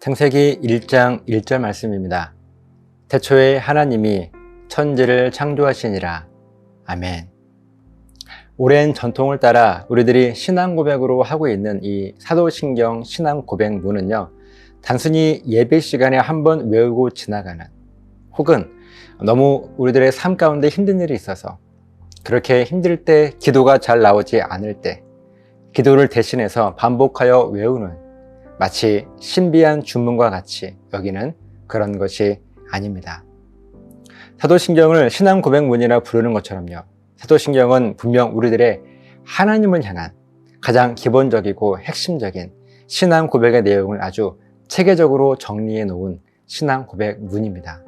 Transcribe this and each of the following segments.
창세기 1장 1절 말씀입니다. 태초에 하나님이 천지를 창조하시니라. 아멘. 오랜 전통을 따라 우리들이 신앙 고백으로 하고 있는 이 사도신경 신앙 고백문은요, 단순히 예배 시간에 한번 외우고 지나가는, 혹은 너무 우리들의 삶 가운데 힘든 일이 있어서 그렇게 힘들 때, 기도가 잘 나오지 않을 때 기도를 대신해서 반복하여 외우는, 마치 신비한 주문과 같이 여기는 그런 것이 아닙니다. 사도신경을 신앙 고백문이라 부르는 것처럼요, 사도신경은 분명 우리들의 하나님을 향한 가장 기본적이고 핵심적인 신앙 고백의 내용을 아주 체계적으로 정리해 놓은 신앙 고백문입니다.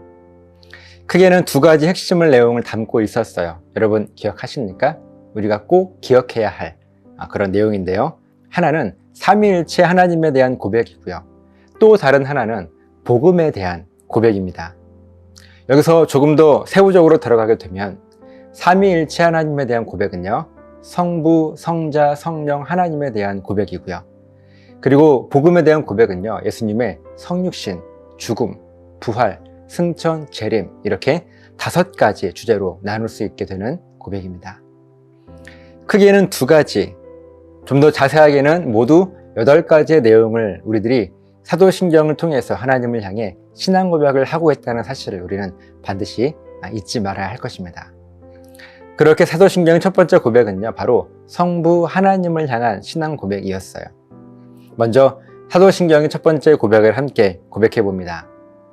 크게는 두 가지 핵심을 내용을 담고 있었어요. 여러분 기억하십니까? 우리가 꼭 기억해야 할 그런 내용인데요. 하나는 삼위일체 하나님에 대한 고백이고요. 또 다른 하나는 복음에 대한 고백입니다. 여기서 조금 더 세부적으로 들어가게 되면 삼위일체 하나님에 대한 고백은요, 성부, 성자, 성령 하나님에 대한 고백이고요. 그리고 복음에 대한 고백은요, 예수님의 성육신, 죽음, 부활, 승천, 재림, 이렇게 5가지 주제로 나눌 수 있게 되는 고백입니다. 크게는 두 가지, 좀 더 자세하게는 모두 8가지의 내용을 우리들이 사도신경을 통해서 하나님을 향해 신앙 고백을 하고 있다는 사실을 우리는 반드시 잊지 말아야 할 것입니다. 그렇게 사도신경의 첫 번째 고백은요, 바로 성부 하나님을 향한 신앙 고백이었어요. 먼저 사도신경의 첫 번째 고백을 함께 고백해 봅니다.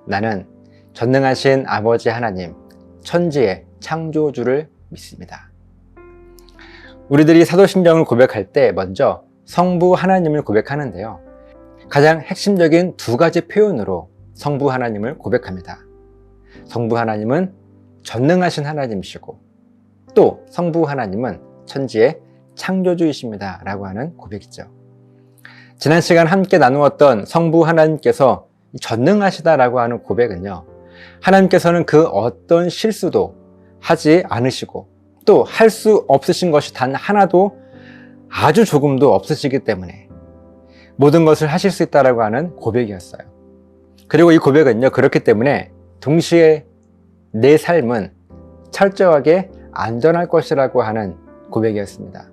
나는 전능하신 아버지 하나님, 천지의 창조주를 믿습니다. 우리들이 사도신경을 고백할 때 먼저 성부 하나님을 고백하는데요, 가장 핵심적인 두 가지 표현으로 성부 하나님을 고백합니다. 성부 하나님은 전능하신 하나님이시고, 또 성부 하나님은 천지의 창조주이십니다 라고 하는 고백이죠. 지난 시간 함께 나누었던 성부 하나님께서 전능하시다라고 하는 고백은요, 하나님께서는 그 어떤 실수도 하지 않으시고 또 할 수 없으신 것이 단 하나도, 아주 조금도 없으시기 때문에 모든 것을 하실 수 있다라고 하는 고백이었어요. 그리고 이 고백은요, 그렇기 때문에 동시에 내 삶은 철저하게 안전할 것이라고 하는 고백이었습니다.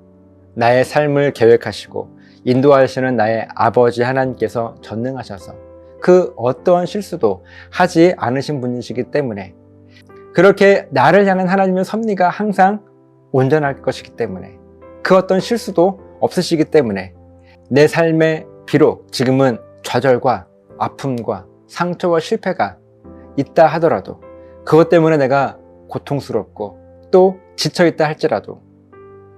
나의 삶을 계획하시고 인도하시는 나의 아버지 하나님께서 전능하셔서 그 어떠한 실수도 하지 않으신 분이시기 때문에, 그렇게 나를 향한 하나님의 섭리가 항상 온전할 것이기 때문에, 그 어떤 실수도 없으시기 때문에 내 삶에 비록 지금은 좌절과 아픔과 상처와 실패가 있다 하더라도, 그것 때문에 내가 고통스럽고 또 지쳐있다 할지라도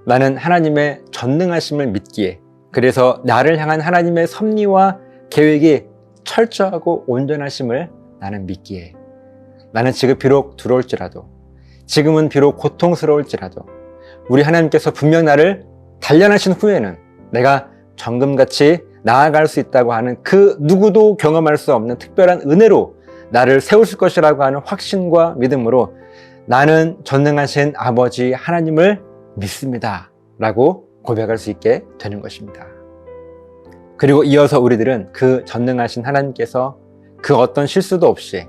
나는 하나님의 전능하심을 믿기에, 그래서 나를 향한 하나님의 섭리와 계획이 철저하고 온전하심을 나는 믿기에, 나는 지금 비록 두려울지라도, 지금은 비록 고통스러울지라도 우리 하나님께서 분명 나를 단련하신 후에는 내가 정금같이 나아갈 수 있다고 하는, 그 누구도 경험할 수 없는 특별한 은혜로 나를 세우실 것이라고 하는 확신과 믿음으로 나는 전능하신 아버지 하나님을 믿습니다 라고 고백할 수 있게 되는 것입니다. 그리고 이어서 우리들은 그 전능하신 하나님께서 그 어떤 실수도 없이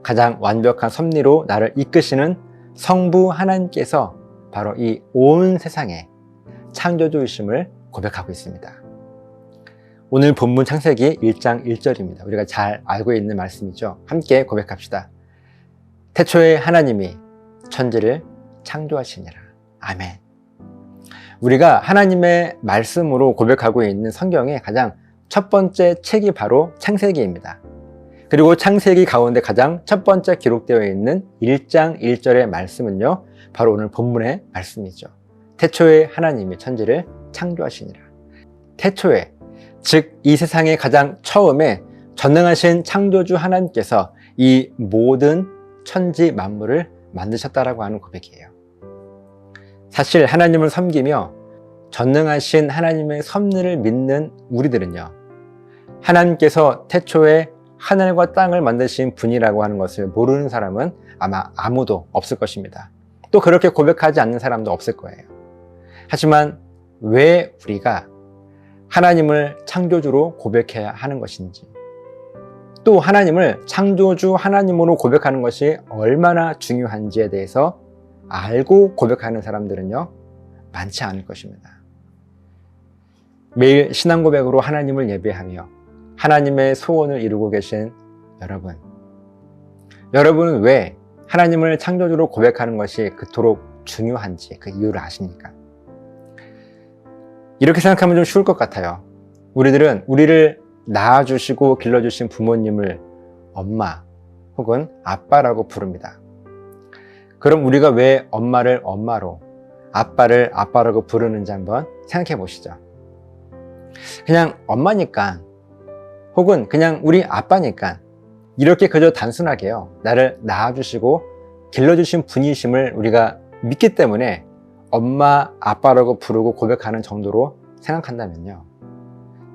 가장 완벽한 섭리로 나를 이끄시는 성부 하나님께서 바로 이 온 세상의 창조주이심을 고백하고 있습니다. 오늘 본문 창세기 1장 1절입니다. 우리가 잘 알고 있는 말씀이죠. 함께 고백합시다. 태초에 하나님이 천지를 창조하시니라. 아멘. 우리가 하나님의 말씀으로 고백하고 있는 성경의 가장 첫 번째 책이 바로 창세기입니다. 그리고 창세기 가운데 가장 첫 번째 기록되어 있는 1장 1절의 말씀은요, 바로 오늘 본문의 말씀이죠. 태초에 하나님이 천지를 창조하시니라. 태초에, 즉 이 세상의 가장 처음에 전능하신 창조주 하나님께서 이 모든 천지 만물을 만드셨다라고 하는 고백이에요. 사실 하나님을 섬기며 전능하신 하나님의 섭리를 믿는 우리들은요, 하나님께서 태초에 하늘과 땅을 만드신 분이라고 하는 것을 모르는 사람은 아마 아무도 없을 것입니다. 또 그렇게 고백하지 않는 사람도 없을 거예요. 하지만 왜 우리가 하나님을 창조주로 고백해야 하는 것인지, 또 하나님을 창조주 하나님으로 고백하는 것이 얼마나 중요한지에 대해서 알고 고백하는 사람들은요, 많지 않을 것입니다. 매일 신앙 고백으로 하나님을 예배하며 하나님의 소원을 이루고 계신 여러분, 여러분은 왜 하나님을 창조주로 고백하는 것이 그토록 중요한지 그 이유를 아십니까? 이렇게 생각하면 좀 쉬울 것 같아요. 우리들은 우리를 낳아주시고 길러주신 부모님을 엄마 혹은 아빠라고 부릅니다. 그럼 우리가 왜 엄마를 엄마로, 아빠를 아빠라고 부르는지 한번 생각해 보시죠. 그냥 엄마니까 혹은 그냥 우리 아빠니까 이렇게 그저 단순하게요, 나를 낳아주시고 길러주신 분이심을 우리가 믿기 때문에 엄마, 아빠라고 부르고 고백하는 정도로 생각한다면요,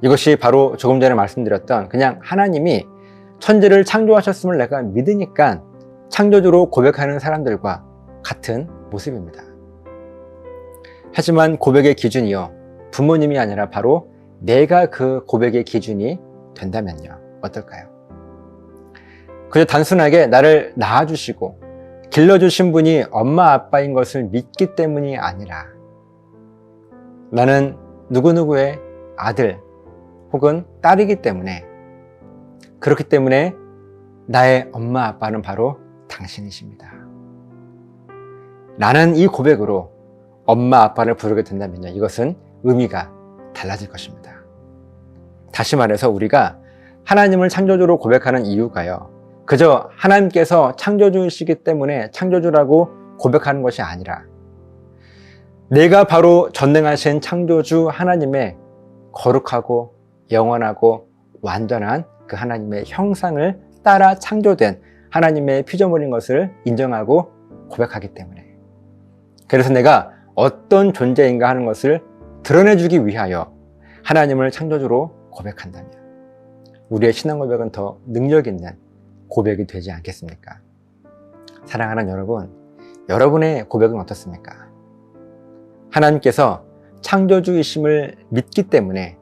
이것이 바로 조금 전에 말씀드렸던 그냥 하나님이 천지를 창조하셨음을 내가 믿으니까 창조주로 고백하는 사람들과 같은 모습입니다. 하지만 고백의 기준이요, 부모님이 아니라 바로 내가 그 고백의 기준이 된다면요, 어떨까요? 그저 단순하게 나를 낳아주시고 길러주신 분이 엄마 아빠인 것을 믿기 때문이 아니라 나는 누구누구의 아들 혹은 딸이기 때문에, 그렇기 때문에 나의 엄마 아빠는 바로 당신이십니다. 나는 이 고백으로 엄마 아빠를 부르게 된다면요, 이것은 의미가 달라질 것입니다. 다시 말해서 우리가 하나님을 창조주로 고백하는 이유가요, 그저 하나님께서 창조주이시기 때문에 창조주라고 고백하는 것이 아니라 내가 바로 전능하신 창조주 하나님의 거룩하고 영원하고 완전한 그 하나님의 형상을 따라 창조된 하나님의 피조물인 것을 인정하고 고백하기 때문에, 그래서 내가 어떤 존재인가 하는 것을 드러내주기 위하여 하나님을 창조주로 고백한다면 우리의 신앙 고백은 더 능력 있는 고백이 되지 않겠습니까? 사랑하는 여러분, 여러분의 고백은 어떻습니까? 하나님께서 창조주이심을 믿기 때문에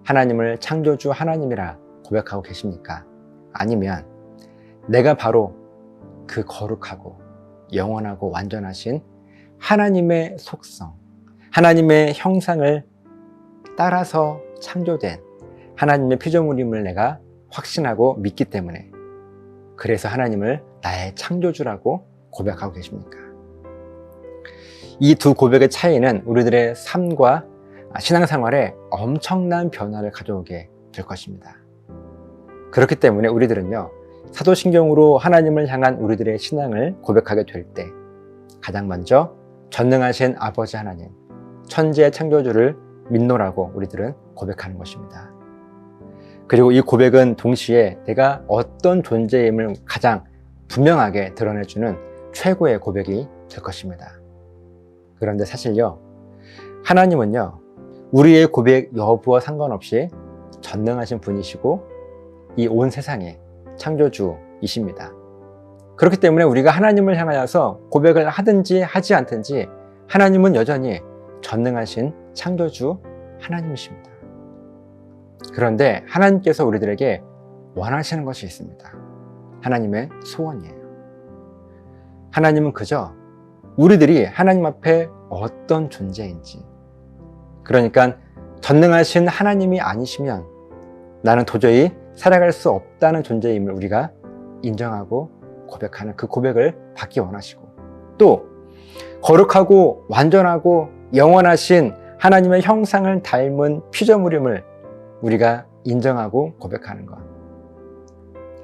하나님을 창조주 하나님이라 고백하고 계십니까? 아니면 내가 바로 그 거룩하고 영원하고 완전하신 하나님의 속성, 하나님의 형상을 따라서 창조된 하나님의 피조물임을 내가 확신하고 믿기 때문에 그래서 하나님을 나의 창조주라고 고백하고 계십니까? 이 두 고백의 차이는 우리들의 삶과 신앙생활에 엄청난 변화를 가져오게 될 것입니다. 그렇기 때문에 우리들은요, 사도신경으로 하나님을 향한 우리들의 신앙을 고백하게 될 때 가장 먼저 전능하신 아버지 하나님, 천지의 창조주를 믿노라고 우리들은 고백하는 것입니다. 그리고 이 고백은 동시에 내가 어떤 존재임을 가장 분명하게 드러내주는 최고의 고백이 될 것입니다. 그런데 사실요, 하나님은요, 우리의 고백 여부와 상관없이 전능하신 분이시고 이 온 세상의 창조주이십니다. 그렇기 때문에 우리가 하나님을 향하여서 고백을 하든지 하지 않든지 하나님은 여전히 전능하신 창조주 하나님이십니다. 그런데 하나님께서 우리들에게 원하시는 것이 있습니다. 하나님의 소원이에요. 하나님은 그저 우리들이 하나님 앞에 어떤 존재인지, 그러니까 전능하신 하나님이 아니시면 나는 도저히 살아갈 수 없다는 존재임을 우리가 인정하고 고백하는 그 고백을 받기 원하시고, 또 거룩하고 완전하고 영원하신 하나님의 형상을 닮은 피조물임을 우리가 인정하고 고백하는 것.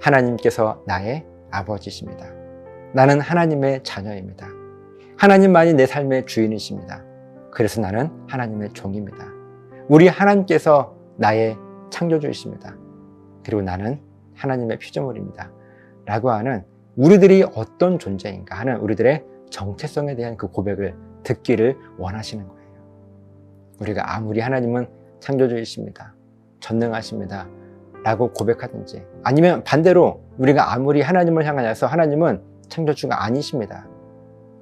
하나님께서 나의 아버지십니다. 나는 하나님의 자녀입니다. 하나님만이 내 삶의 주인이십니다. 그래서 나는 하나님의 종입니다. 우리 하나님께서 나의 창조주이십니다. 그리고 나는 하나님의 피조물입니다. 라고 하는 우리들이 어떤 존재인가 하는 우리들의 정체성에 대한 그 고백을 듣기를 원하시는 거예요. 우리가 아무리 하나님은 창조주이십니다, 전능하십니다 라고 고백하든지, 아니면 반대로 우리가 아무리 하나님을 향하여서 하나님은 창조주가 아니십니다,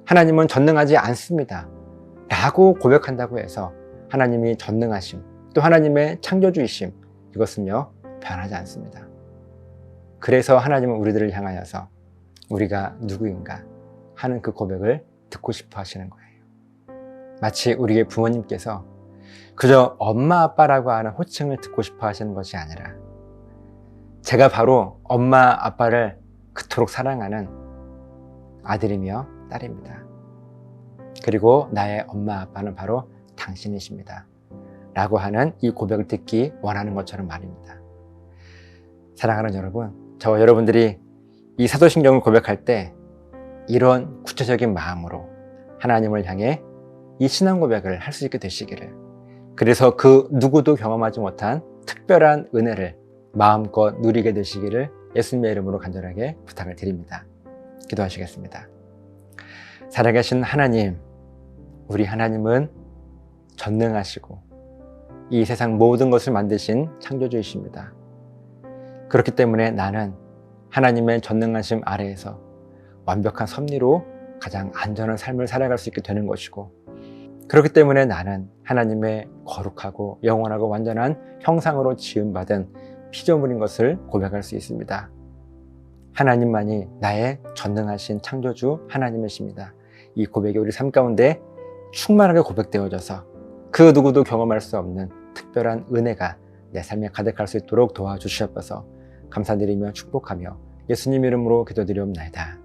하나님은 전능하지 않습니다 라고 고백한다고 해서 하나님이 전능하심, 또 하나님의 창조주이심, 이것은요 변하지 않습니다. 그래서 하나님은 우리들을 향하여서 우리가 누구인가 하는 그 고백을 듣고 싶어 하시는 거예요. 마치 우리의 부모님께서 그저 엄마 아빠라고 하는 호칭을 듣고 싶어 하시는 것이 아니라 제가 바로 엄마 아빠를 그토록 사랑하는 아들이며 딸입니다. 그리고 나의 엄마 아빠는 바로 당신이십니다. 라고 하는 이 고백을 듣기 원하는 것처럼 말입니다. 사랑하는 여러분, 저와 여러분들이 이 사도신경을 고백할 때 이런 구체적인 마음으로 하나님을 향해 이 신앙 고백을 할 수 있게 되시기를, 그래서 그 누구도 경험하지 못한 특별한 은혜를 마음껏 누리게 되시기를 예수님의 이름으로 간절하게 부탁을 드립니다. 기도하시겠습니다. 살아계신 하나님, 우리 하나님은 전능하시고 이 세상 모든 것을 만드신 창조주이십니다. 그렇기 때문에 나는 하나님의 전능하심 아래에서 완벽한 섭리로 가장 안전한 삶을 살아갈 수 있게 되는 것이고, 그렇기 때문에 나는 하나님의 거룩하고 영원하고 완전한 형상으로 지음받은 피조물인 것을 고백할 수 있습니다. 하나님만이 나의 전능하신 창조주 하나님이십니다. 이 고백이 우리 삶 가운데 충만하게 고백되어져서 그 누구도 경험할 수 없는 특별한 은혜가 내 삶에 가득할 수 있도록 도와주시옵소서. 감사드리며 축복하며 예수님 이름으로 기도드리옵나이다.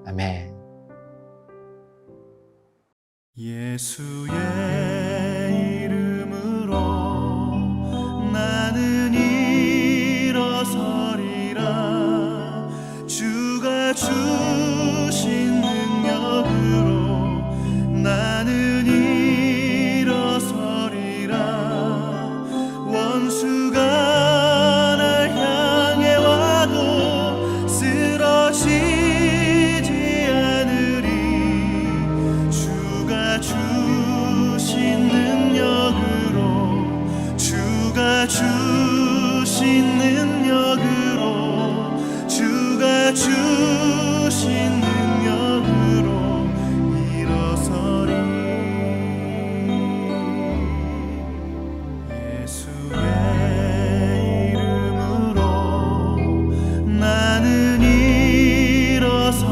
아멘. 예수의 이름으로 나는 일어서리라. 주가 주신 능력으로 나는 일어서리라. 원수가 날 향해 와도 쓰러지지 않으리. 주가 주신 능력으로, 주가 주신 능력으로, 주가 주신 능력으로 일어서리. 예수의 이름으로 나는 일어서리라.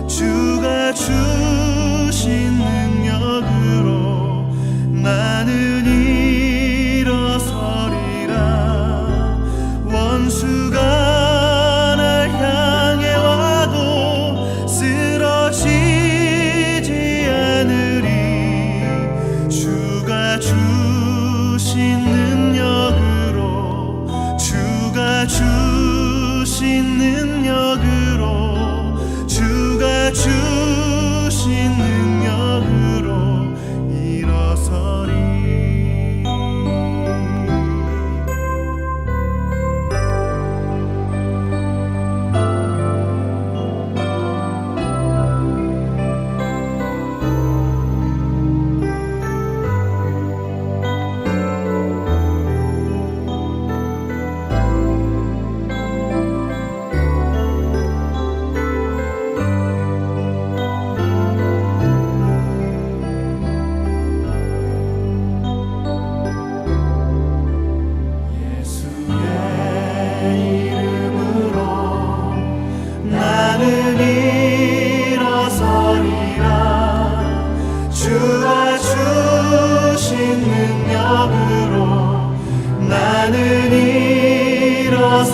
주가 주신 능력으로 나는 일어서리라. 원수가 날 향해 와도 쓰러지지 않으리. 주가 주신 능력으로, 주가 주신 능력으로, 주가 주신 능력으로 일어서리. 주가 주신 능력으로 나는 일어서리라.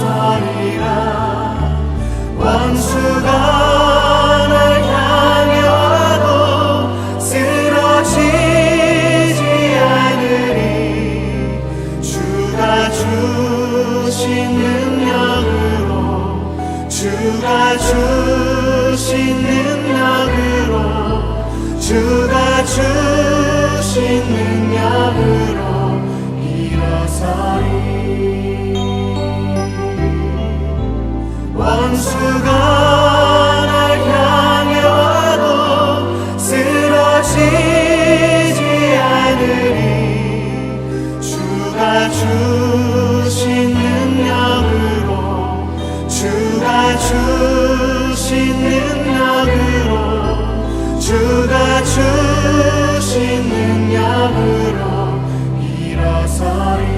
원수가 날 향해 와도 쓰러지지 않으리. 주가 주신 능력으로, 주가 주신 능력으로, 주가 주신 능력으로 일어서리. 원수가 날 향해 와도 쓰러지지 않으리. 주가 주신 능력으로, 주가 주신 능력으로, 주가 주신 능력으로 일어서리.